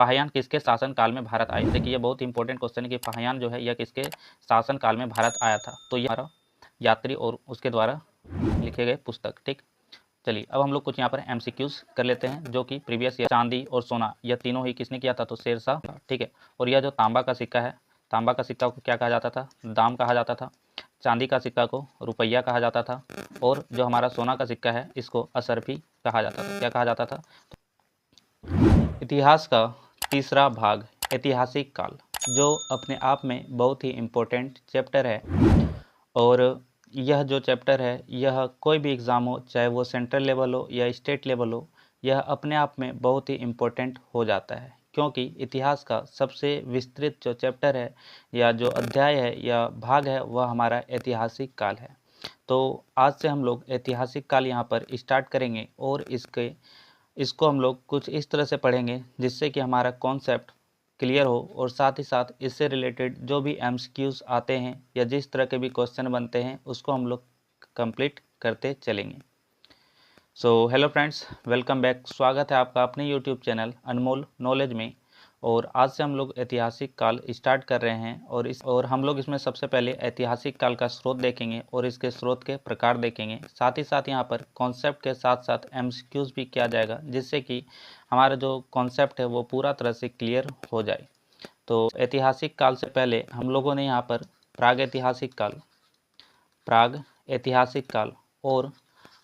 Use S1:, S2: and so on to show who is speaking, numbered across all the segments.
S1: फाहियान किसके शासन काल में भारत आए? देखिए ये बहुत इंपॉर्टेंट क्वेश्चन है कि फाहियान जो है यह किसके शासन काल में भारत आया था। तो ये हमारा यात्री और उसके द्वारा लिखे गए पुस्तक। ठीक, चलिए अब हम लोग कुछ यहाँ पर एमसीक्यूज कर लेते हैं जो कि प्रीवियस ईयर। चांदी और सोना यह तीनों ही किसने किया था? तो शेरशाह। ठीक है, और यह जो तांबा का सिक्का है, तांबा का सिक्का को क्या कहा जाता था? दाम कहा जाता था। चांदी का सिक्का को रुपया कहा जाता था, और जो हमारा सोना का सिक्का है इसको असरफी कहा जाता था। क्या कहा जाता था? इतिहास का तीसरा भाग, ऐतिहासिक काल, जो अपने आप में बहुत ही इम्पोर्टेंट चैप्टर है। और यह जो चैप्टर है यह कोई भी एग्ज़ाम हो, चाहे वो सेंट्रल लेवल हो या स्टेट लेवल हो, यह अपने आप में बहुत ही इम्पोर्टेंट हो जाता है, क्योंकि इतिहास का सबसे विस्तृत जो चैप्टर है या जो अध्याय है या भाग है वह हमारा ऐतिहासिक काल है। तो आज से हम लोग ऐतिहासिक काल यहाँ पर स्टार्ट करेंगे, और इसको हम लोग कुछ इस तरह से पढ़ेंगे जिससे कि हमारा कॉन्सेप्ट क्लियर हो, और साथ ही साथ इससे रिलेटेड जो भी एमसीक्यूज आते हैं या जिस तरह के भी क्वेश्चन बनते हैं उसको हम लोग कंप्लीट करते चलेंगे। So hello friends, welcome back. स्वागत है आपका अपने यूट्यूब चैनल अनमोल नॉलेज में। और आज से हम लोग ऐतिहासिक काल स्टार्ट कर रहे हैं, और हम लोग इसमें सबसे पहले ऐतिहासिक काल का स्रोत देखेंगे और इसके स्रोत के प्रकार देखेंगे। साथ ही साथ यहाँ पर कॉन्सेप्ट के साथ साथ एमसीक्यूज भी किया जाएगा, जिससे कि हमारा जो कॉन्सेप्ट है वो पूरा तरह से क्लियर हो जाए। तो ऐतिहासिक काल से पहले हम लोगों ने यहाँ पर प्राग ऐतिहासिक काल और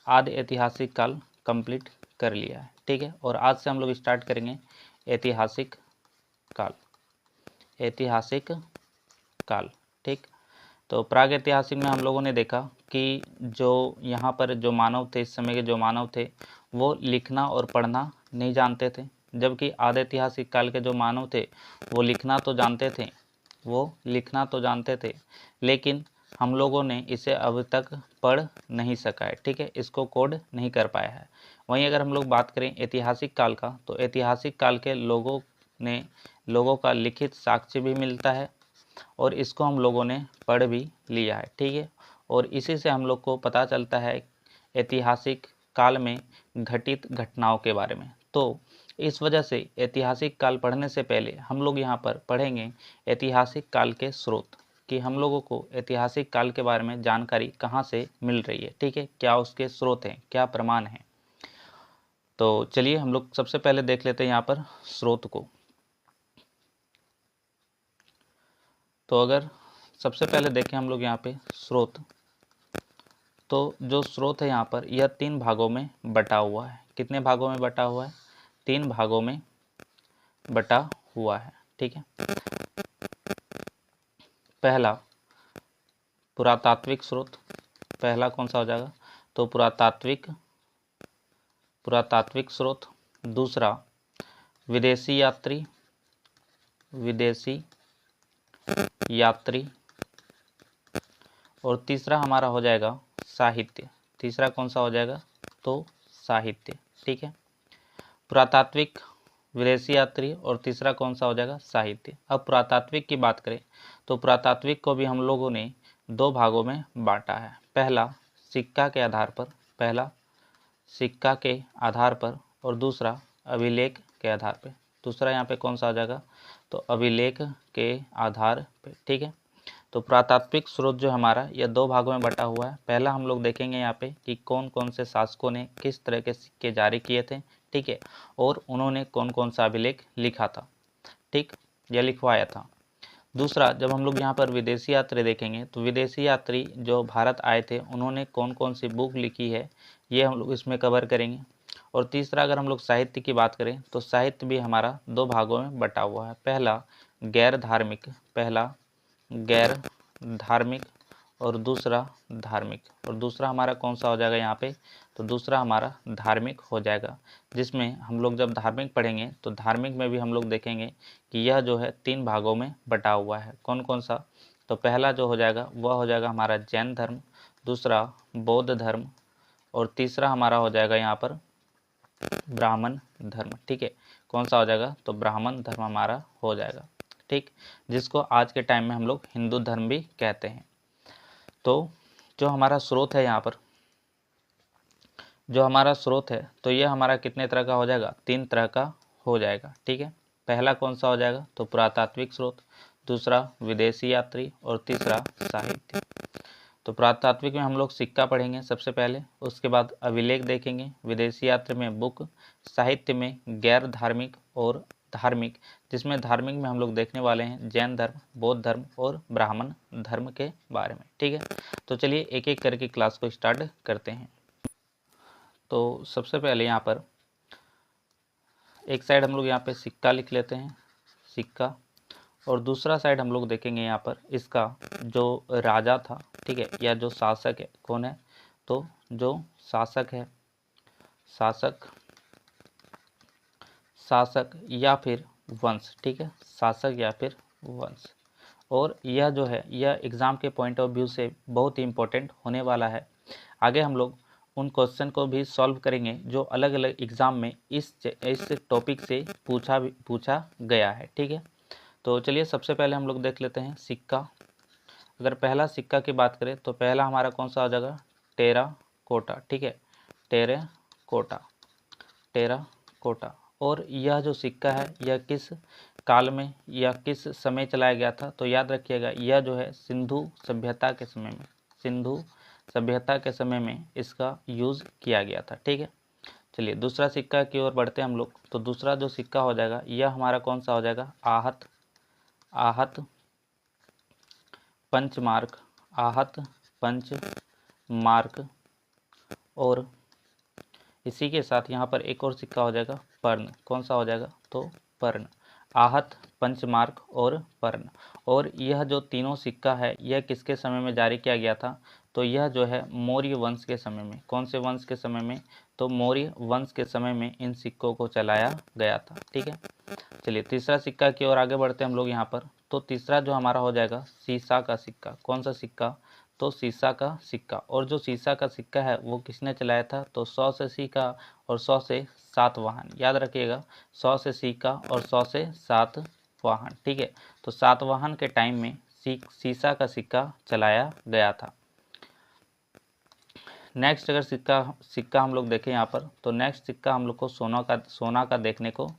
S1: आदि ऐतिहासिक काल कंप्लीट कर लिया है। ठीक है, और आज से हम लोग स्टार्ट करेंगे ऐतिहासिक काल। ठीक, तो प्राग ऐतिहासिक में हम लोगों ने देखा कि जो यहाँ पर जो मानव थे, इस समय के जो मानव थे वो लिखना और पढ़ना नहीं जानते थे, जबकि आदि ऐतिहासिक काल के जो मानव थे वो लिखना तो जानते थे, लेकिन हम लोगों ने इसे अब तक पढ़ नहीं सका है। ठीक है, इसको कोड नहीं कर पाया है। वहीं अगर हम लोग बात करें ऐतिहासिक काल का, तो ऐतिहासिक काल के लोगों का लिखित साक्ष्य भी मिलता है, और इसको हम लोगों ने पढ़ भी लिया है। ठीक है, और इसी से हम लोग को पता चलता है ऐतिहासिक काल में घटित घटनाओं के बारे में। तो इस वजह से ऐतिहासिक काल पढ़ने से पहले हम लोग यहाँ पर पढ़ेंगे ऐतिहासिक काल के स्रोत, कि हम लोगों को ऐतिहासिक काल के बारे में जानकारी कहाँ से मिल रही है। ठीक है, क्या उसके स्रोत हैं, क्या प्रमाण हैं। तो चलिए हम लोग सबसे पहले देख लेते हैं यहाँ पर स्रोत को। तो अगर सबसे पहले देखें हम लोग यहाँ पे स्रोत, तो जो स्रोत है यहाँ पर यह 3 भागों में बटा हुआ है। कितने भागों में बटा हुआ है? 3 भागों में बटा हुआ है। ठीक है, पहला पुरातात्विक स्रोत, पहला कौन सा हो जाएगा? तो पुरातात्विक स्रोत। दूसरा विदेशी यात्री, और तीसरा हमारा हो जाएगा साहित्य। तीसरा कौन सा हो जाएगा? तो साहित्य। ठीक है, पुरातात्विक, विदेशी यात्री, और तीसरा कौन सा हो जाएगा? साहित्य। अब पुरातात्विक की बात करें तो पुरातात्विक को भी हम लोगों ने 2 भागों में बांटा है। पहला सिक्का के आधार पर, और दूसरा अभिलेख के आधार पर। दूसरा यहाँ पे कौन सा हो जाएगा? तो अभिलेख के आधार पे। ठीक है, तो पुरातात्विक स्रोत जो हमारा यह 2 भागों में बटा हुआ है। पहला हम लोग देखेंगे यहाँ पे कि कौन कौन से शासकों ने किस तरह के सिक्के जारी किए थे। ठीक है, और उन्होंने कौन कौन सा अभिलेख लिखा था, ठीक, या लिखवाया था। दूसरा, जब हम लोग यहाँ पर विदेशी यात्री देखेंगे तो विदेशी यात्री जो भारत आए थे उन्होंने कौन कौन सी बुक लिखी है, ये हम लोग इसमें कवर करेंगे। और तीसरा, अगर हम लोग साहित्य की बात करें तो साहित्य भी हमारा 2 भागों में बटा हुआ है। पहला गैर धार्मिक, और दूसरा धार्मिक। और दूसरा हमारा कौन सा हो जाएगा यहाँ पे? तो दूसरा हमारा धार्मिक हो जाएगा, जिसमें हम लोग जब धार्मिक पढ़ेंगे तो धार्मिक में भी हम लोग देखेंगे कि यह जो है 3 भागों में बटा हुआ है। कौन कौन सा? तो पहला जो हो जाएगा वह हो जाएगा हमारा जैन धर्म, दूसरा बौद्ध धर्म, और तीसरा हमारा हो जाएगा यहाँ पर ब्राह्मण धर्म। ठीक है, कौन सा हो जाएगा? तो ब्राह्मण धर्म हमारा हो जाएगा। ठीक, जिसको आज के टाइम में हम लोग हिंदू धर्म भी कहते हैं। तो जो हमारा स्रोत है यहाँ पर, जो हमारा स्रोत है तो ये हमारा कितने तरह का हो जाएगा? 3 तरह का हो जाएगा। ठीक है, पहला कौन सा हो जाएगा, तो पुरातात्विक स्रोत, दूसरा विदेशी यात्री और तीसरा साहित्य। तो पुरातात्विक में हम लोग सिक्का पढ़ेंगे सबसे पहले, उसके बाद अभिलेख देखेंगे, विदेशी यात्री में बुक, साहित्य में गैर धार्मिक और धार्मिक, जिसमें धार्मिक में हम लोग देखने वाले हैं जैन धर्म, बौद्ध धर्म और ब्राह्मण धर्म के बारे में। ठीक है, तो चलिए एक एक करके क्लास को स्टार्ट करते हैं। तो सबसे पहले यहाँ पर एक साइड हम लोग यहाँ पे सिक्का लिख लेते हैं, सिक्का, और दूसरा साइड हम लोग देखेंगे यहाँ पर इसका जो राजा था, ठीक है, या जो शासक है, कौन है, तो जो शासक है, शासक या फिर वंश, ठीक है, शासक या फिर वंश। और यह जो है यह एग्ज़ाम के पॉइंट ऑफ व्यू से बहुत ही इम्पोर्टेंट होने वाला है। आगे हम लोग उन क्वेश्चन को भी सॉल्व करेंगे जो अलग अलग एग्ज़ाम में इस टॉपिक से पूछा गया है। ठीक है, तो चलिए सबसे पहले हम लोग देख लेते हैं सिक्का। अगर पहला सिक्का की बात करें तो पहला हमारा कौन सा आ जाएगा, टेराकोटा। ठीक है, टेराकोटा। और यह जो सिक्का है यह किस काल में या किस समय चलाया गया था, तो याद रखिएगा यह जो है सिंधु सभ्यता के समय में इसका यूज़ किया गया था। ठीक है, चलिए दूसरा सिक्का की ओर बढ़ते हैं हम लोग। तो दूसरा जो सिक्का हो जाएगा यह हमारा कौन सा हो जाएगा, आहत पंचमार्क, और इसी के साथ यहाँ पर एक और सिक्का हो जाएगा पर्ण। कौन सा हो जाएगा, तो पर्ण, आहत, पंचमार्क और पर्ण। और यह जो तीनों सिक्का है यह किसके समय में जारी किया गया था, तो यह जो है मौर्य वंश के समय में। कौन से वंश के समय में, तो मौर्य वंश के समय में इन सिक्कों को चलाया गया था। ठीक है, चलिए तीसरा सिक्का की ओर आगे बढ़ते हैं हम लोग यहाँ पर। तो तीसरा जो हमारा हो जाएगा सीसा का सिक्का। कौन सा सिक्का, तो सीसा का सिक्का। और जो सीसा का सिक्का है वो किसने चलाया था, तो 100 से सिक्का और 100 से सातवाहन। याद रखिएगा 100 से सिक्का और 100 से सातवाहन। ठीक है, तो सातवाहन के टाइम में सीसा का सिक्का चलाया गया था। नेक्स्ट अगर सिक्का हम लोग देखें यहाँ पर, तो नेक्स्ट सिक्का हम लोग को सोना का देखने को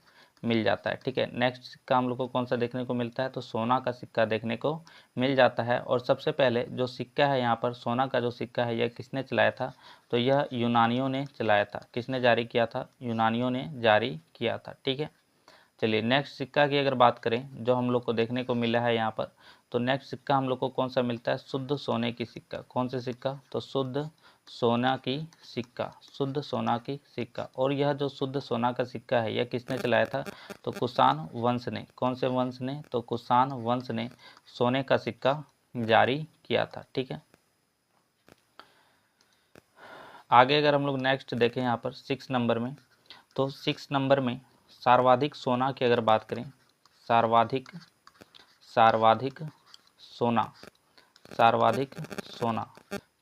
S1: मिल जाता है। ठीक है, नेक्स्ट सिक्का हम लोग को कौन सा देखने को मिलता है, तो सोना का सिक्का देखने को मिल जाता है। और सबसे पहले जो सिक्का है यहाँ पर सोना का जो सिक्का है यह किसने चलाया था, तो यह यूनानियों ने चलाया था। किसने जारी किया था, यूनानियों ने जारी किया था। ठीक है, चलिए नेक्स्ट सिक्का की अगर बात करें जो हम लोग को देखने को मिला है यहाँ पर, तो नेक्स्ट सिक्का हम लोग को कौन सा मिलता है, शुद्ध सोने की सिक्का। कौन से सिक्का, तो शुद्ध सोना की सिक्का। और यह जो शुद्ध सोना का सिक्का है यह किसने चलाया था, तो कुषाण वंश ने। कौन से वंश ने, तो कुषाण वंश ने सोने का सिक्का जारी किया था। ठीक है, आगे अगर हम लोग नेक्स्ट देखें यहाँ पर 6 नंबर में, तो 6 नंबर में सर्वाधिक सोना की अगर बात करें, सर्वाधिक सोना,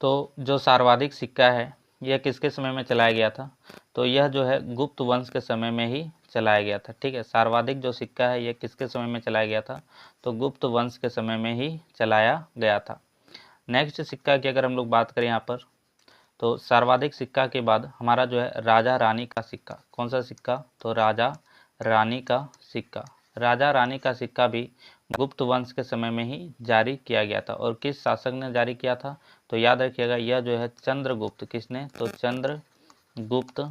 S1: तो जो सर्वाधिक सिक्का है यह किसके समय में चलाया गया था, तो यह जो है गुप्त वंश के समय में ही चलाया गया था। ठीक है, सर्वाधिक जो सिक्का है यह किसके समय में चलाया गया था, तो गुप्त वंश के समय में ही चलाया गया था। नेक्स्ट सिक्का की अगर हम लोग बात करें यहाँ पर, तो सर्वाधिक सिक्का के बाद हमारा जो है राजा रानी का सिक्का। कौन सा सिक्का, तो राजा रानी का सिक्का। राजा रानी का सिक्का भी गुप्त वंश के समय में ही जारी किया गया था। और किस शासक ने जारी किया था, तो याद रखिएगा यह जो है चंद्रगुप्त। किसने, तो चंद्रगुप्त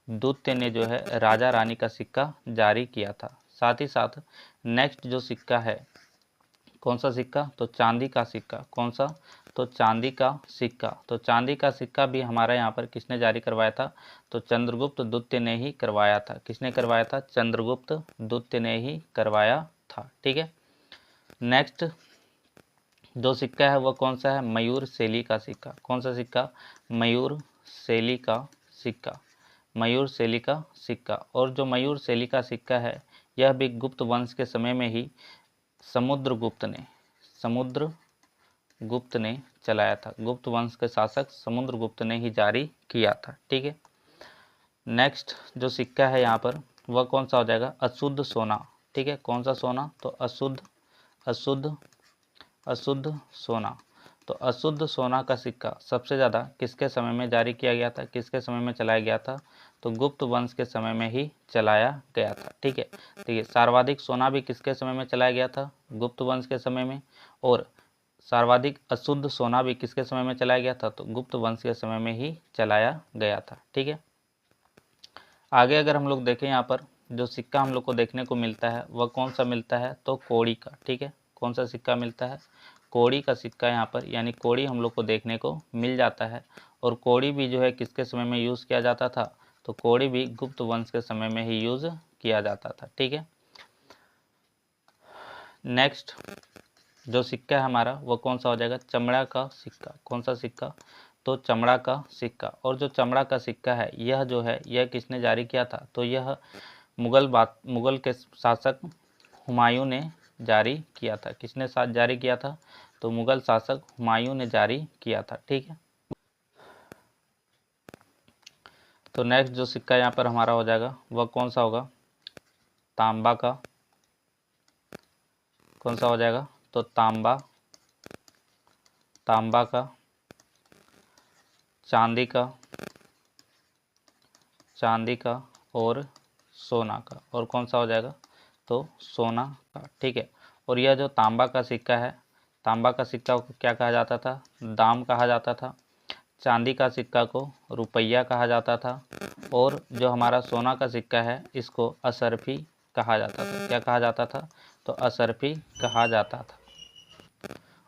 S1: द्वितीय ने जो है राजा रानी का सिक्का जारी किया था। साथ ही साथ नेक्स्ट जो सिक्का है कौन सा सिक्का, तो चांदी का सिक्का। कौन सा, तो चांदी का सिक्का। तो चांदी का सिक्का भी हमारा यहाँ पर किसने जारी करवाया था, तो चंद्रगुप्त द्वितीय ने ही करवाया था। किसने करवाया था, चंद्रगुप्त द्वितीय ने ही करवाया था। ठीक है, नेक्स्ट जो सिक्का है वह कौन सा है, मयूर शैली का सिक्का। कौन सा सिक्का, मयूर शैली का सिक्का। और जो मयूर शैली का सिक्का है यह भी गुप्त वंश के समय में ही समुद्रगुप्त ने चलाया था। गुप्त वंश के शासक समुद्रगुप्त ने ही जारी किया था। ठीक है, नेक्स्ट जो सिक्का है यहाँ पर वह कौन सा हो जाएगा, अशुद्ध सोना। ठीक है, कौन सा सोना, तो अशुद्ध सोना। तो अशुद्ध सोना का सिक्का सबसे ज़्यादा किसके समय में जारी किया गया था, किसके समय में चलाया गया था, तो गुप्त वंश के समय में ही चलाया गया था। ठीक है, देखिए सर्वाधिक सोना भी किसके समय में चलाया गया था, गुप्त वंश के समय में, और सर्वाधिक अशुद्ध सोना भी किसके समय में चलाया गया था, तो गुप्त वंश के समय में ही चलाया गया था। ठीक है, आगे अगर हम लोग देखें यहाँ पर जो सिक्का हम लोग को देखने को मिलता है वह कौन सा मिलता है, तो कौड़ी का। ठीक है, कौन सा सिक्का मिलता है, कौड़ी का सिक्का यहाँ पर, यानी कौड़ी हम लोग को देखने को मिल जाता है। और कौड़ी भी जो है किसके समय में यूज़ किया जाता था, तो कौड़ी भी गुप्त वंश के समय में ही यूज़ किया जाता था। ठीक है, नेक्स्ट जो सिक्का है हमारा वो कौन सा हो जाएगा, चमड़ा का सिक्का। कौन सा सिक्का, तो चमड़ा का सिक्का। और जो चमड़ा का सिक्का है यह जो है यह किसने जारी किया था, तो यह मुगल के शासक हुमायूं ने जारी किया था। किसने साथ जारी किया था, तो मुगल शासक हुमायूं ने जारी किया था। ठीक है, तो नेक्स्ट जो सिक्का यहाँ पर हमारा हो जाएगा वह कौन सा होगा, तांबा का। कौन सा हो जाएगा, तो तांबा, तांबा का, चांदी का, चांदी का, और सोना का। और कौन सा हो जाएगा, तो सोना का। ठीक है, और यह जो तांबा का सिक्का है, तांबा का सिक्का को क्या कहा जाता था, दाम कहा जाता था। चांदी का सिक्का को रुपया कहा जाता था। और जो हमारा सोना का सिक्का है इसको असरफी कहा जाता था। क्या कहा जाता था, तो असरफी कहा जाता था।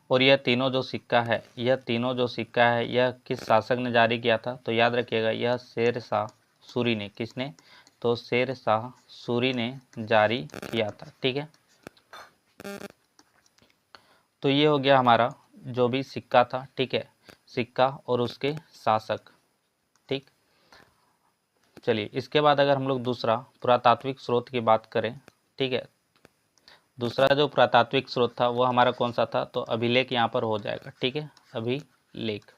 S1: और यह तीनों जो सिक्का है, यह तीनों जो सिक्का है यह किस शासक ने जारी किया था, तो याद रखिएगा यह शेर शाह सूरी ने। किसने, तो शेर शाह सूरी ने जारी किया था। ठीक है, तो ये हो गया हमारा जो भी सिक्का था। ठीक है, सिक्का और उसके शासक। ठीक, चलिए इसके बाद अगर हम लोग दूसरा पुरातात्विक स्रोत की बात करें। ठीक है, दूसरा जो पुरातात्विक स्रोत था वो हमारा कौन सा था, तो अभिलेख यहाँ पर हो जाएगा। ठीक है, अभिलेख।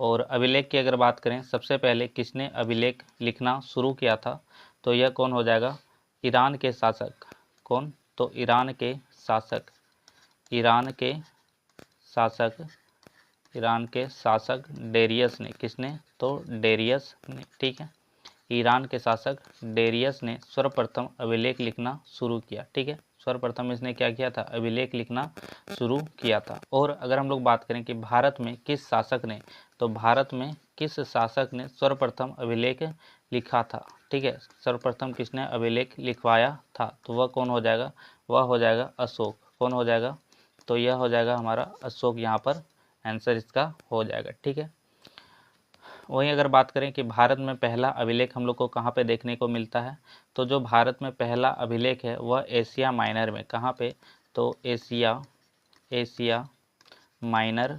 S1: और अभिलेख की अगर बात करें सबसे पहले किसने अभिलेख लिखना शुरू किया था, तो यह कौन हो जाएगा, ईरान के शासक। कौन, तो ईरान के शासक, ईरान के शासक, ईरान के शासक डेरियस ने। किसने, तो डेरियस ने। ठीक है, ईरान के शासक डेरियस ने सर्वप्रथम अभिलेख लिखना शुरू किया। ठीक है, सर्वप्रथम इसने क्या किया था, अभिलेख लिखना शुरू किया था। और अगर हम लोग बात करें कि भारत में किस शासक ने, तो भारत में किस शासक ने सर्वप्रथम अभिलेख लिखा था। ठीक है, सर्वप्रथम किसने अभिलेख लिखवाया था, तो वह कौन हो जाएगा, वह हो जाएगा अशोक। कौन हो जाएगा, तो यह हो जाएगा हमारा अशोक, यहाँ पर आंसर इसका हो जाएगा। ठीक है, वहीं अगर बात करें कि भारत में पहला अभिलेख हम लोग को कहाँ पे देखने को मिलता है, तो जो भारत में पहला अभिलेख है वह एशिया माइनर में। कहाँ पे, तो Asia, Asia minor,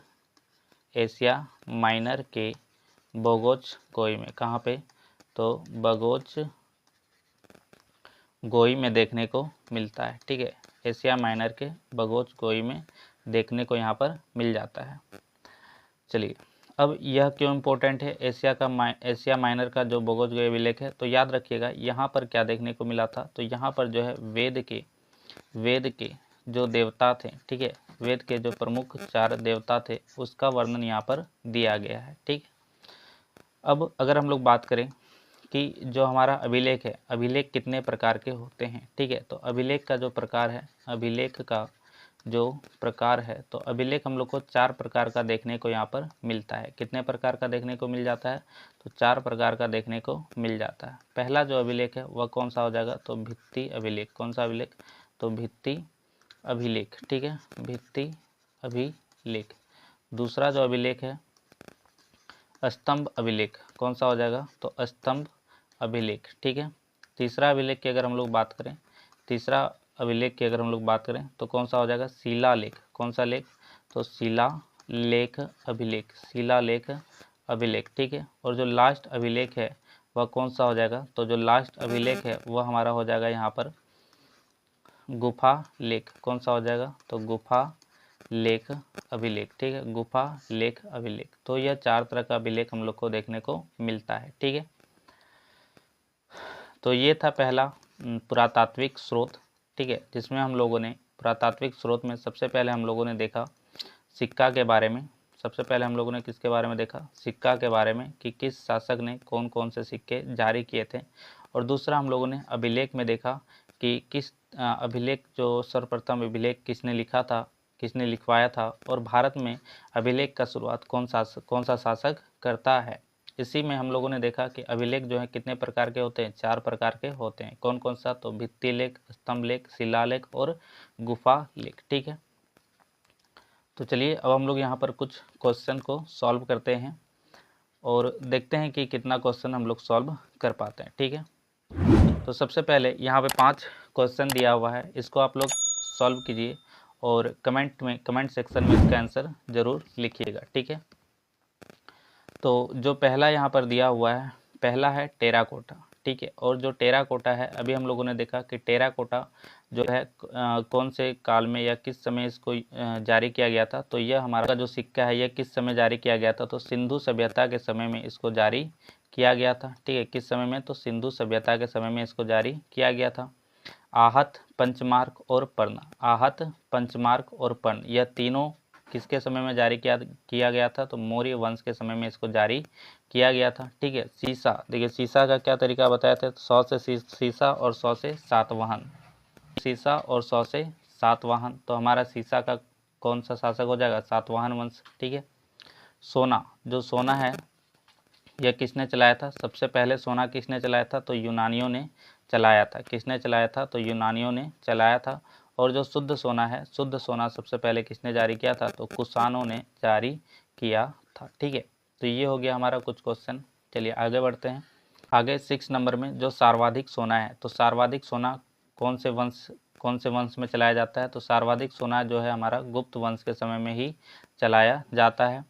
S1: Asia minor के बगोच गोई में। कहाँ पे, तो बगोच गोई में देखने को मिलता है। ठीक है, एशिया माइनर के बगोच गोई में देखने को यहाँ पर मिल जाता है। चलिए, अब यह क्यों इम्पोर्टेंट है, एशिया माइनर का जो बगोच गोई अभिलेख है, तो याद रखिएगा यहाँ पर क्या देखने को मिला था, तो यहाँ पर जो है वेद के जो देवता थे। ठीक है, वेद के जो प्रमुख 4 देवता थे उसका वर्णन यहाँ पर दिया गया है। ठीक, अब अगर हम लोग बात करें कि जो हमारा अभिलेख है, अभिलेख कितने प्रकार के होते हैं। ठीक है, तो अभिलेख का जो प्रकार है, अभिलेख का जो प्रकार है, तो अभिलेख हम लोग को 4 प्रकार का देखने को यहाँ पर मिलता है। कितने प्रकार का देखने को मिल जाता है, तो 4 प्रकार का देखने को मिल जाता है। पहला जो अभिलेख है वह कौन सा हो जाएगा, तो भित्ति अभिलेख। कौन सा अभिलेख, तो भित्ति अभिलेख। ठीक है, भित्ति अभिलेख। दूसरा जो अभिलेख है स्तंभ अभिलेख। कौन सा हो जाएगा, तो स्तंभ अभिलेख। ठीक है, तीसरा अभिलेख की अगर हम लोग बात करें, तीसरा अभिलेख की अगर हम लोग बात करें तो कौन सा हो जाएगा, शिलालेख। कौन सा लेख, तो शिलालेख अभिलेख, शिलालेख अभिलेख। ठीक है, और जो लास्ट अभिलेख है वह कौन सा हो जाएगा, तो जो लास्ट अभिलेख है वह हमारा हो जाएगा यहाँ पर गुफा लेख। कौन सा हो जाएगा, तो गुफा लेख अभिलेख। ठीक है, गुफा लेख अभिलेख। तो यह 4 तरह का अभिलेख हम लोग को देखने को मिलता है। ठीक है, तो ये था पहला पुरातात्विक स्रोत। ठीक है, जिसमें हम लोगों ने पुरातात्विक स्रोत में सबसे पहले हम लोगों ने देखा सिक्का के बारे में, सबसे पहले हम लोगों ने किसके बारे में देखा, सिक्का के बारे में कि किस शासक ने कौन कौन से सिक्के जारी किए थे। और दूसरा हम लोगों ने अभिलेख में देखा कि किस अभिलेख, जो सर्वप्रथम अभिलेख किसने लिखा था, किसने लिखवाया था, और भारत में अभिलेख का शुरुआत कौन सा शासक करता है। इसी में हम लोगों ने देखा कि अभिलेख जो है कितने प्रकार के होते हैं, 4 प्रकार के होते हैं। कौन कौन सा, तो भित्ति लेख, स्तंभ लेख, शिलालेख और गुफा लेख। ठीक है, तो चलिए अब हम लोग यहाँ पर कुछ क्वेश्चन को सॉल्व करते हैं और देखते हैं कि कितना क्वेश्चन हम लोग सॉल्व कर पाते हैं। ठीक है, तो सबसे पहले यहाँ पे 5 क्वेश्चन दिया हुआ है, इसको आप लोग सॉल्व कीजिए और कमेंट सेक्शन में इसका आंसर ज़रूर लिखिएगा। ठीक है, तो जो पहला यहाँ पर दिया हुआ है, पहला है टेराकोटा। ठीक है, और जो टेराकोटा है अभी हम लोगों ने देखा कि टेराकोटा जो है कौन से काल में या किस समय इसको जारी किया गया था। तो यह हमारा जो सिक्का है यह किस समय जारी किया गया था, तो सिंधु सभ्यता के समय में इसको जारी किया गया था। ठीक है, किस समय में, तो सिंधु सभ्यता के समय में इसको जारी किया गया था। आहत, पंचमार्क और पर्ण, आहत, पंचमार्क और पर्ण, यह तीनों किसके समय में जारी किया गया था, तो मौर्य वंश के समय में इसको जारी किया गया था। ठीक है, सीसा, देखिए सीसा का क्या तरीका बताया था, 100 से सीसा और 100 से सातवाहन, सीसा और 100 से सातवाहन, तो हमारा सीसा का कौन सा शासक हो जाएगा, सातवाहन वंश। ठीक है, सोना, जो सोना है यह किसने चलाया था, सबसे पहले सोना किसने चलाया था, तो यूनानियों ने चलाया था। किसने चलाया था, तो यूनानियों ने चलाया था। और जो शुद्ध सोना है, शुद्ध सोना सबसे पहले किसने जारी किया था, तो कुषाणों ने जारी किया था। ठीक है, तो ये हो गया हमारा कुछ क्वेश्चन। चलिए आगे बढ़ते हैं। आगे 6 नंबर में जो सर्वाधिक सोना है, तो सर्वाधिक सोना कौन से वंश में चलाया जाता है, तो सर्वाधिक सोना जो है हमारा गुप्त वंश के समय में ही चलाया जाता है।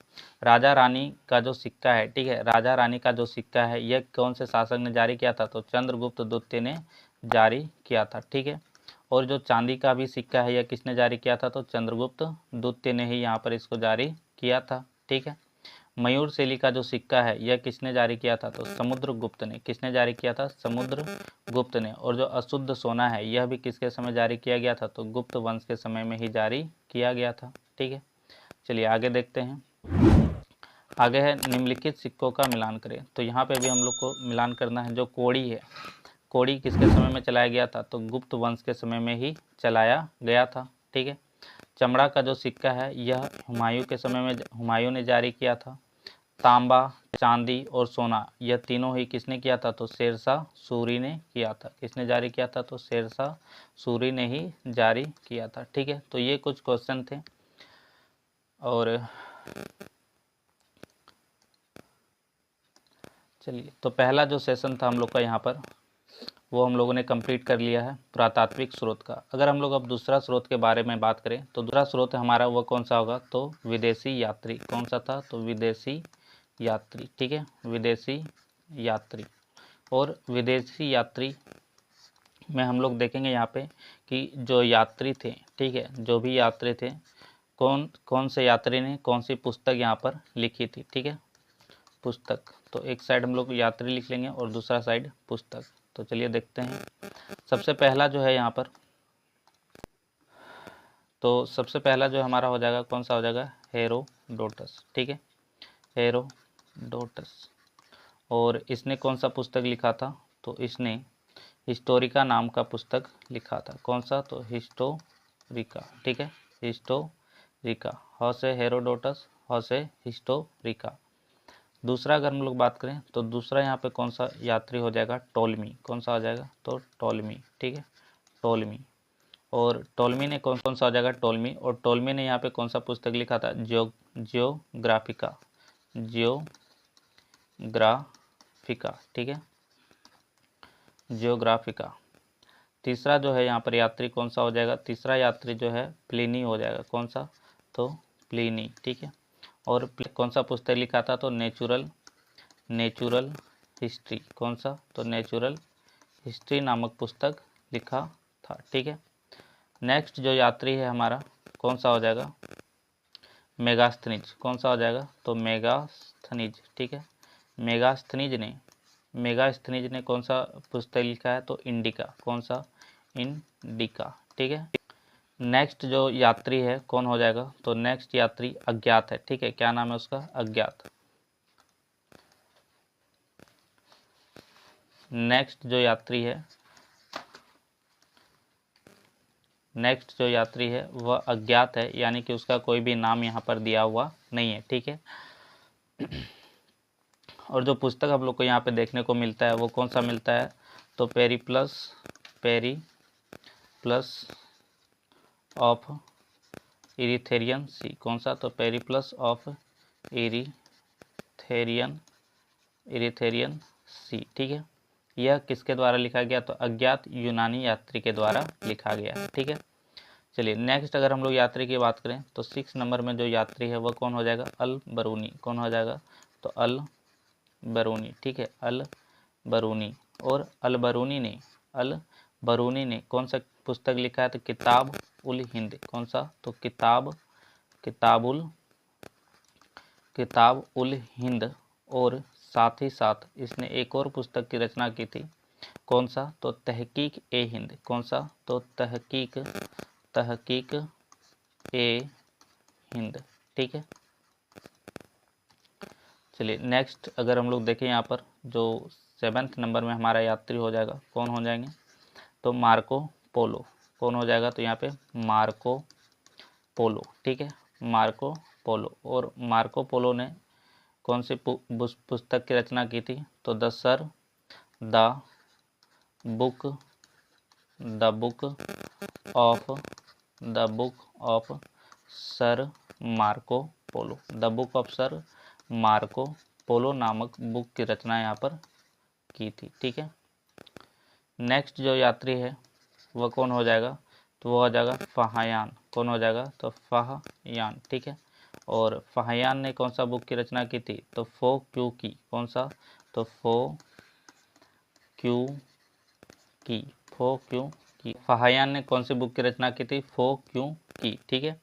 S1: राजा रानी का जो सिक्का है, ठीक है, राजा रानी का जो सिक्का है यह कौन से शासक ने जारी किया था, तो चंद्रगुप्त द्वितीय ने जारी किया था। ठीक है, और जो चांदी का भी सिक्का है यह किसने जारी किया था, तो चंद्रगुप्त द्वितीय ने ही यहाँ पर इसको जारी किया था। ठीक है, मयूर शैली का जो सिक्का है यह किसने जारी किया था, तो समुद्रगुप्त ने। किसने जारी किया था, समुद्रगुप्त ने। और जो अशुद्ध सोना है यह भी किसके समय जारी किया गया था, तो गुप्त वंश के समय में ही जारी किया गया था। ठीक है, चलिए आगे देखते हैं। आगे है निम्नलिखित सिक्कों का मिलान करें। तो यहाँ पे भी हम लोग को मिलान करना है। जो कोड़ी है, कोड़ी किसके समय में चलाया गया था, तो गुप्त वंश के समय में ही चलाया गया था। ठीक है, चमड़ा का जो सिक्का है यह हुमायूं के समय में हुमायूं ने जारी किया था। तांबा, चांदी और सोना यह तीनों ही किसने किया था, तो शेरशाह सूरी ने किया था। किसने जारी किया था, तो शेरशाह सूरी ने ही जारी किया था। ठीक है, तो ये कुछ क्वेश्चन थे। और चलिए, तो पहला जो सेशन था हम लोग का यहाँ पर, वो हम लोगों ने कंप्लीट कर लिया है पुरातात्विक स्रोत का। अगर हम लोग अब दूसरा स्रोत के बारे में बात करें, तो दूसरा स्रोत हमारा वो कौन सा होगा, तो विदेशी यात्री। कौन सा था, तो विदेशी यात्री। ठीक है, विदेशी यात्री। और विदेशी यात्री में हम लोग देखेंगे यहाँ पे कि जो यात्री थे, ठीक है, जो भी यात्री थे, कौन कौन से यात्री ने कौन सी पुस्तक यहाँ पर लिखी थी। ठीक है, पुस्तक, तो एक साइड हम लोग यात्री लिख लेंगे और दूसरा साइड पुस्तक। तो चलिए देखते हैं। सबसे पहला जो है यहाँ पर, तो सबसे पहला जो हमारा हो जाएगा, कौन सा हो जाएगा, हेरोडोटस। ठीक है, हेरोडोटस। और इसने कौन सा पुस्तक लिखा था, तो इसने हिस्टोरिका नाम का पुस्तक लिखा था। कौन सा, तो हिस्टोरिका। ठीक है, हिस्टोरिका, ह से हेरोडोटस, ह से हिस्टोरिका। दूसरा अगर हम लोग बात करें, तो दूसरा यहाँ पे कौन सा यात्री हो जाएगा, टोलमी। कौन सा हो जाएगा, तो टोलमी। ठीक है, टोलमी। और टोलमी ने कौन कौन सा हो जाएगा, टोलमी। और टोलमी ने यहाँ पे कौन सा पुस्तक लिखा था, जियोग्राफिका, जियोग्राफिका। ठीक है, जियोग्राफिका। तीसरा जो है यहाँ पर यात्री कौन सा हो जाएगा, तीसरा यात्री जो है प्लिनी हो जाएगा। कौन सा, तो प्लिनी। ठीक है, और कौन सा पुस्तक लिखा था, तो नेचुरल हिस्ट्री। कौन सा, तो नेचुरल हिस्ट्री नामक पुस्तक लिखा था। ठीक है, नेक्स्ट जो यात्री है हमारा, कौन सा हो जाएगा, मेगास्थनीज। कौन सा हो जाएगा, तो मेगास्थनीज। ठीक है, मेगास्थनीज ने कौन सा पुस्तक लिखा है, तो इंडिका। कौन सा, इंडिका। ठीक है, नेक्स्ट जो यात्री है कौन हो जाएगा, तो नेक्स्ट यात्री अज्ञात है। ठीक है, क्या नाम है उसका, अज्ञात। नेक्स्ट जो यात्री है, नेक्स्ट जो यात्री है वह अज्ञात है, यानी कि उसका कोई भी नाम यहाँ पर दिया हुआ नहीं है। ठीक है, और जो पुस्तक हम लोग को यहाँ पे देखने को मिलता है वो कौन सा मिलता है, तो पेरिप्लस ऑफ इरिथेरियन सी। कौन सा, तो पेरिप्लस ऑफ इरिथेरियन सी। ठीक है, यह किसके द्वारा लिखा गया, तो अज्ञात यूनानी यात्री के द्वारा लिखा गया है। ठीक है, चलिए नेक्स्ट अगर हम लोग यात्री की बात करें तो 6 नंबर में जो यात्री है वह कौन हो जाएगा, अल बरूनी। कौन हो जाएगा, तो अल बरूनी। ठीक है, अल बरूनी। और अल बरूनी ने कौन सा पुस्तक लिखा है, तो किताब उल हिंद। कौन सा, तो किताब उल हिंद। और साथ ही साथ इसने एक और पुस्तक की रचना की थी। कौन सा, तो तहकीक ए हिंद। कौन सा, तो तहकीक ए हिंद। ठीक है, चलिए नेक्स्ट अगर हम लोग देखें यहाँ पर जो 7th नंबर में हमारा यात्री हो जाएगा, कौन हो जाएंगे, तो मार्को पोलो। कौन हो जाएगा, तो यहाँ पे मार्को पोलो। ठीक है, मार्को पोलो। और मार्को पोलो ने कौन सी पुस्तक की रचना की थी, तो the book of sir Marco Polo. The book of sir Marco Polo नामक बुक की रचना यहाँ पर की थी। ठीक है, नेक्स्ट जो यात्री है वह कौन हो जाएगा, तो वो हो जाएगा फहायान। कौन हो जाएगा, तो फहायान। ठीक है, और फहायान ने कौन सा बुक की रचना की थी, तो फो क्यू की। कौन सा, तो फो क्यू की। फहायान ने कौन सी बुक की रचना की थी, फो क्यू की। ठीक है,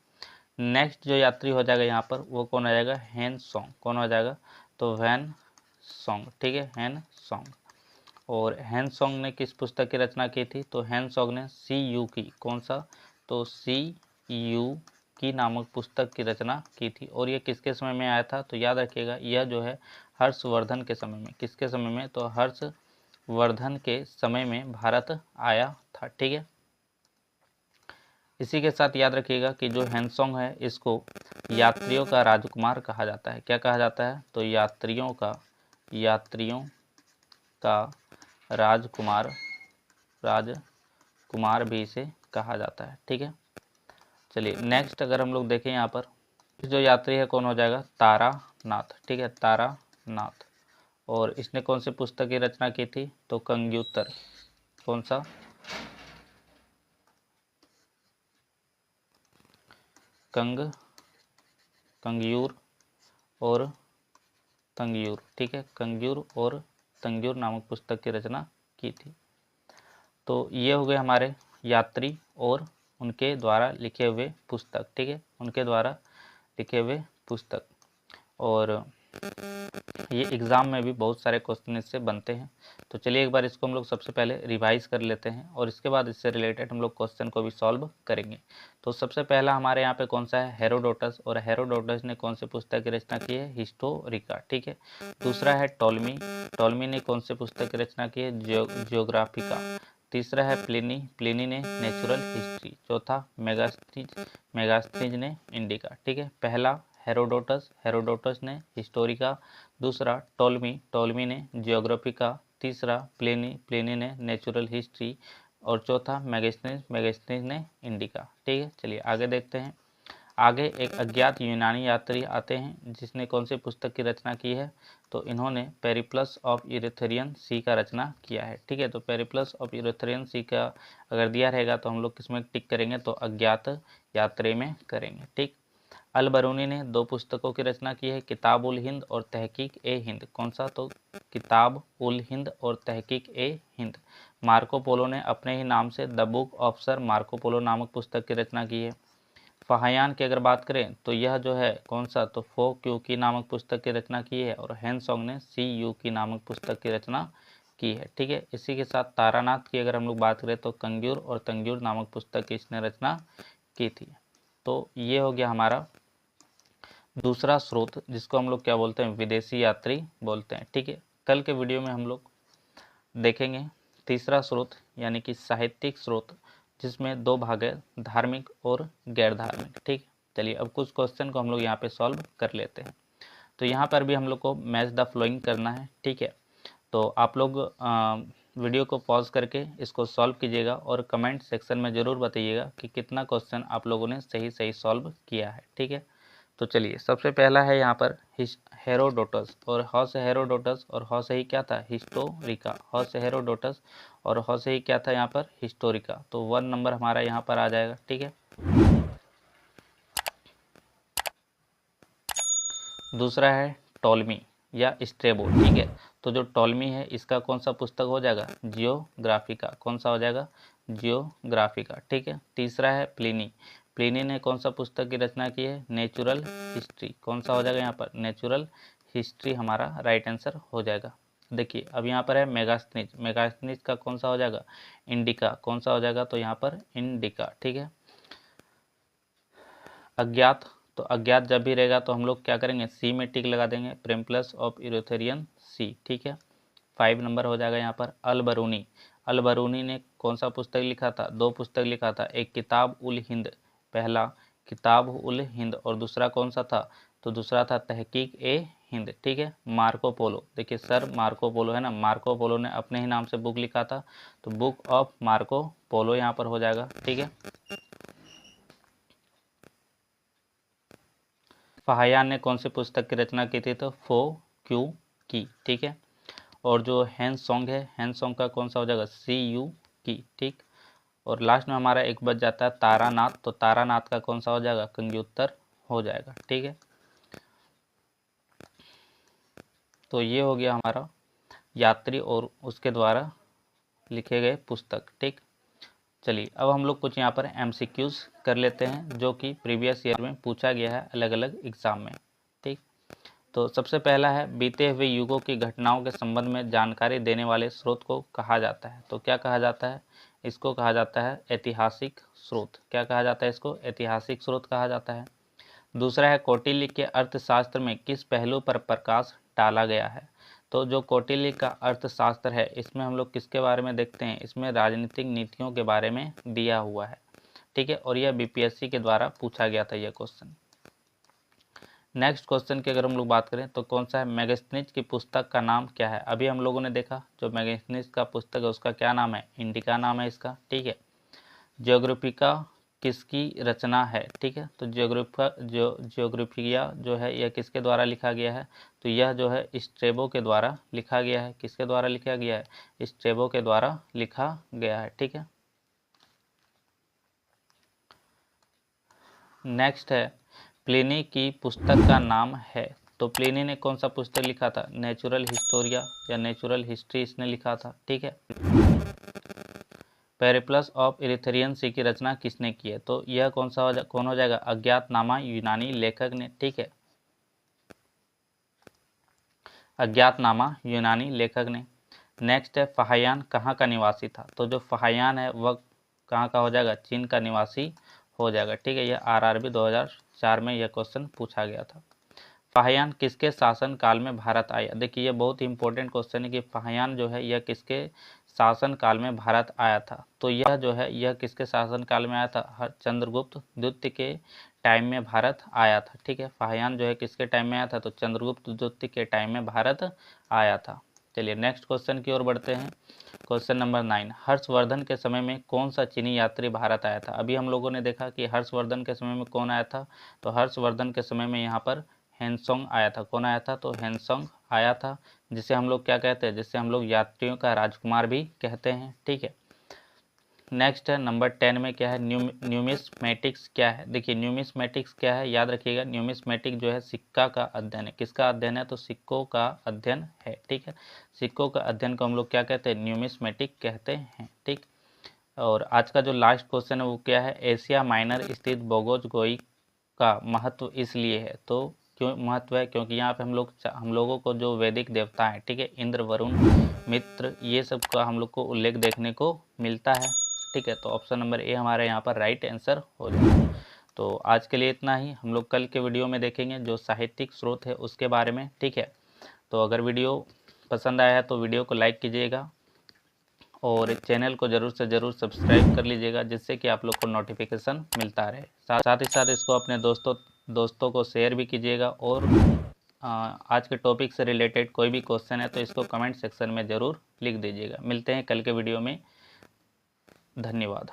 S1: नेक्स्ट जो यात्री हो जाएगा यहाँ पर वो कौन हो जाएगा, हैन सॉन्ग। कौन हो जाएगा, तो वैन सॉन्ग। ठीक है, हैन सॉन्ग। और हैन सॉन्ग ने किस पुस्तक की रचना की थी, तो हैन सॉन्ग ने सी यू की। कौन सा, तो सी यू की नामक पुस्तक की रचना की थी। और ये किसके समय में आया था, तो याद रखिएगा यह जो है हर्षवर्धन के समय में। किसके समय में, तो हर्षवर्धन के समय में भारत आया था। ठीक है, इसी के साथ याद रखिएगा कि जो हैनसोंग है इसको यात्रियों का राजकुमार कहा जाता है। क्या कहा जाता है, तो यात्रियों का राजकुमार भी इसे कहा जाता है। ठीक है, चलिए नेक्स्ट अगर हम लोग देखें यहाँ पर जो यात्री है कौन हो जाएगा, तारानाथ। ठीक है, तारानाथ। और इसने कौन सी पुस्तक की रचना की थी, तो कंग्युतर। कौन सा, कंग्यूर और तंग्यूर। ठीक है, कंग्यूर और तंग्यूर नामक पुस्तक की रचना की थी। तो ये हो गए हमारे यात्री और उनके द्वारा लिखे हुए पुस्तक। ठीक है, उनके द्वारा लिखे हुए पुस्तक। और ये एग्ज़ाम में भी बहुत सारे क्वेश्चन इससे बनते हैं। तो चलिए एक बार इसको हम लोग सबसे पहले रिवाइज कर लेते हैं और इसके बाद इससे रिलेटेड हम लोग क्वेश्चन को भी सॉल्व करेंगे। तो सबसे पहला हमारे यहाँ पे कौन सा है, हेरोडोटस। और हेरोडोटस ने कौन सी पुस्तक की रचना की है, हिस्टोरिका। ठीक है, दूसरा है टॉलमी ने कौन सी पुस्तक की रचना की है, जियोग्राफिका। तीसरा है प्लिनी ने नेचुरल हिस्ट्री। चौथा मेगास्थनीज ने इंडिका। ठीक है, पहला हेरोडोटस ने हिस्टोरिका। दूसरा टोलमी ने जियोग्राफिका। तीसरा प्लिनी ने नेचुरल हिस्ट्री। और चौथा मेगास्थनीज ने इंडिका। ठीक है, चलिए आगे देखते हैं। आगे एक अज्ञात यूनानी यात्री आते हैं जिसने कौन सी पुस्तक की रचना की है, तो इन्होंने पेरिप्लस ऑफ यूरेथरियन सी का रचना किया है। ठीक है, तो पेरिप्लस ऑफ यूरेथरियन सी का अगर दिया रहेगा तो हम लोग किसमें टिक करेंगे, तो अज्ञात यात्री में करेंगे। ठीक, अल बरूनी ने 2 पुस्तकों की रचना की है, किताब उल हिंद और तहकीक ए हिंद। कौन सा, तो किताब उल हिंद और तहकीक ए हिंद। मार्को पोलो ने अपने ही नाम से the book of sir Marco Polo नामक पुस्तक की रचना की है। फहायान की अगर बात करें तो यह जो है कौन सा, तो फो क्यू की नामक पुस्तक की रचना की है। और हैनसोंग ने सी यू की नामक पुस्तक की रचना की है। ठीक है, इसी के साथ तारानाथ की अगर हम लोग बात करें तो कंग्यूर और तंग्यूर नामक पुस्तक की इसने रचना की थी। तो ये हो गया हमारा दूसरा स्रोत, जिसको हम लोग क्या बोलते हैं, विदेशी यात्री बोलते हैं। ठीक है, कल के वीडियो में हम लोग देखेंगे तीसरा स्रोत यानी कि साहित्यिक स्रोत, जिसमें दो भाग है, धार्मिक और गैर धार्मिक। ठीक, चलिए अब कुछ क्वेश्चन को हम लोग यहाँ पे सॉल्व कर लेते हैं। तो यहाँ पर भी हम लोग को मैच द फ्लोइंग करना है। ठीक है, तो आप लोग वीडियो को पॉज करके इसको सॉल्व कीजिएगा और कमेंट सेक्शन में ज़रूर बताइएगा कि कितना क्वेश्चन आप लोगों ने सही सही सॉल्व किया है। ठीक है, तो चलिए सबसे पहला है यहाँ पर हेरोडोटस, और हॉ से हेरोडोटस और हॉ से ही क्या था, हिस्टोरिका। हॉ से हेरोडोटस और हॉ से ही क्या था यहाँ पर, हिस्टोरिका। तो 1 नंबर हमारा यहाँ पर आ जाएगा। ठीक है, दूसरा है टॉलमी या स्ट्रेबो। ठीक है, तो जो टॉलमी है इसका कौन सा पुस्तक हो जाएगा, जियोग्राफिका। कौन सा हो जाएगा, जियोग्राफिका। ठीक है, तीसरा है प्लिनी। प्लिनी ने कौन सा पुस्तक की रचना की है, नेचुरल हिस्ट्री। कौन सा हो जाएगा यहाँ पर, नेचुरल हिस्ट्री हमारा राइट आंसर हो जाएगा। देखिए अब यहाँ पर है मेगास्थनीज। मेगास्थनीज का कौन सा हो जाएगा, इंडिका। कौन सा हो जाएगा, तो यहाँ पर इंडिका। ठीक है, अज्ञात, तो अज्ञात जब भी रहेगा तो हम लोग क्या करेंगे, सी में टिक लगा देंगे, प्रेमप्लस ऑफ यूरेथेरियन सी। ठीक है, 5 नंबर हो जाएगा यहाँ पर। अल बरूनी। अल बरूनी ने कौन सा पुस्तक लिखा था, 2 पुस्तक लिखा था, एक किताब उल हिंद, पहला किताब उल हिंद, और दूसरा कौन सा था, तो दूसरा था तहकीक ए हिंद। ठीक है, मार्को पोलो, देखिए सर मार्को पोलो है ना, मार्को पोलो ने अपने ही नाम से बुक लिखा था, तो बुक ऑफ मार्को पोलो यहाँ पर हो जाएगा। ठीक है, फाहियान ने कौन सी पुस्तक की रचना की थी, तो फो क्यू की। ठीक है, और जो हैंस सॉन्ग है, हैंस सॉन्ग का कौन सा हो जाएगा, सी यू की। ठीक, और लास्ट में हमारा एक बच जाता है तारानाथ, तो तारानाथ का कौन सा हो जाएगा, कंग्युत्तर हो जाएगा। ठीक है, तो ये हो गया हमारा यात्री और उसके द्वारा लिखे गए पुस्तक। ठीक, चलिए अब हम लोग कुछ यहाँ पर एमसीक्यूज कर लेते हैं, जो कि प्रीवियस ईयर में पूछा गया है अलग अलग एग्जाम में। ठीक, तो सबसे पहला है, बीते हुए युगों की घटनाओं के संबंध में जानकारी देने वाले स्रोत को कहा जाता है। तो क्या कहा जाता है, इसको कहा जाता है ऐतिहासिक स्रोत। क्या कहा जाता है, इसको ऐतिहासिक स्रोत कहा जाता है। दूसरा है, कौटिल्य के अर्थशास्त्र में किस पहलू पर प्रकाश डाला गया है। तो जो कौटिल्य का अर्थशास्त्र है, इसमें हम लोग किसके बारे में देखते हैं, इसमें राजनीतिक नीतियों के बारे में दिया हुआ है। ठीक है, और यह बीपीएससी के द्वारा पूछा गया था यह क्वेश्चन। नेक्स्ट क्वेश्चन की अगर हम लोग बात करें तो कौन सा है, मैगस्थनीज की पुस्तक का नाम क्या है। अभी हम लोगों ने देखा जो मैगस्थनीज का पुस्तक है उसका क्या नाम है, इंडिका नाम है इसका। ठीक है, जियोग्राफिका किसकी रचना है। ठीक है, तो जियोग्राफिया जो है यह किसके द्वारा लिखा गया है, तो यह जो है स्ट्रेबो के द्वारा लिखा गया है। किसके द्वारा लिखा गया है, स्ट्रेबो के द्वारा लिखा गया है। ठीक है, नेक्स्ट है, प्लिनी की पुस्तक का नाम है। तो प्लिनी ने कौन सा पुस्तक लिखा था, नेचुरल हिस्टोरिया या नेचुरल हिस्ट्री इसने लिखा था। ठीक है, पेरिप्लस ऑफ इरिथ्रियन सी की रचना किसने की है, तो यह कौन हो जाएगा, अज्ञातनामा यूनानी लेखक ने। ठीक है, अज्ञातनामा यूनानी लेखक ने। नेक्स्ट है, फाहियान कहाँ का निवासी था। तो जो फाहियान है वह कहाँ का हो जाएगा, चीन का निवासी हो जाएगा। ठीक है, यह आरआरबी 2004 में यह क्वेश्चन पूछा गया था। फाहियान किसके शासन काल में भारत आया। देखिए ये बहुत ही इंपॉर्टेंट क्वेश्चन है कि फाहियान जो है यह किसके शासन काल में भारत आया था। तो यह जो है यह किसके शासन काल में आया था, चंद्रगुप्त द्वितीय के टाइम में भारत आया था। ठीक है, फाहियान जो है किसके टाइम में आया था, तो चंद्रगुप्त द्वितीय के टाइम में भारत आया था। चलिए नेक्स्ट क्वेश्चन की ओर बढ़ते हैं। क्वेश्चन नंबर 9, हर्षवर्धन के समय में कौन सा चीनी यात्री भारत आया था। अभी हम लोगों ने देखा कि हर्षवर्धन के समय में कौन आया था, तो हर्षवर्धन के समय में यहाँ पर हेनसोंग आया था। कौन आया था, तो हेनसोंग आया था, जिसे हम लोग क्या कहते हैं, जिसे हम लोग यात्रियों का राजकुमार भी कहते हैं। ठीक है, नेक्स्ट है नंबर 10 में क्या है, न्यूमिस्मेटिक्स क्या है। देखिए न्यूमिस्मेटिक्स क्या है, याद रखिएगा, न्यूमिस्मेटिक जो है सिक्का का अध्ययन है। किसका अध्ययन है, तो सिक्कों का अध्ययन है। ठीक है, सिक्कों का अध्ययन को हम लोग क्या कहते हैं, न्यूमिस्मेटिक कहते हैं। ठीक, और आज का जो लास्ट क्वेश्चन है वो क्या है, एशिया माइनर स्थित बोगोज गोई का महत्व इसलिए है। तो क्यों महत्व है, क्योंकि यहाँ पे हम लोगों को जो वैदिक देवता हैं, ठीक है, इंद्र वरुण मित्र ये सब का हम लोग को उल्लेख देखने को मिलता है। ठीक है, तो ऑप्शन नंबर ए हमारे यहाँ पर राइट आंसर हो जाएगा। तो आज के लिए इतना ही, हम लोग कल के वीडियो में देखेंगे जो साहित्यिक स्रोत है उसके बारे में, ठीक है। तो अगर वीडियो पसंद आया है तो वीडियो को लाइक कीजिएगा और चैनल को ज़रूर से ज़रूर सब्सक्राइब कर लीजिएगा, जिससे कि आप लोग को नोटिफिकेशन मिलता रहे। साथ ही साथ इसको अपने दोस्तों को शेयर भी कीजिएगा। और आज के टॉपिक से रिलेटेड कोई भी क्वेश्चन है तो इसको कमेंट सेक्शन में ज़रूर लिख दीजिएगा। मिलते हैं कल के वीडियो में। धन्यवाद।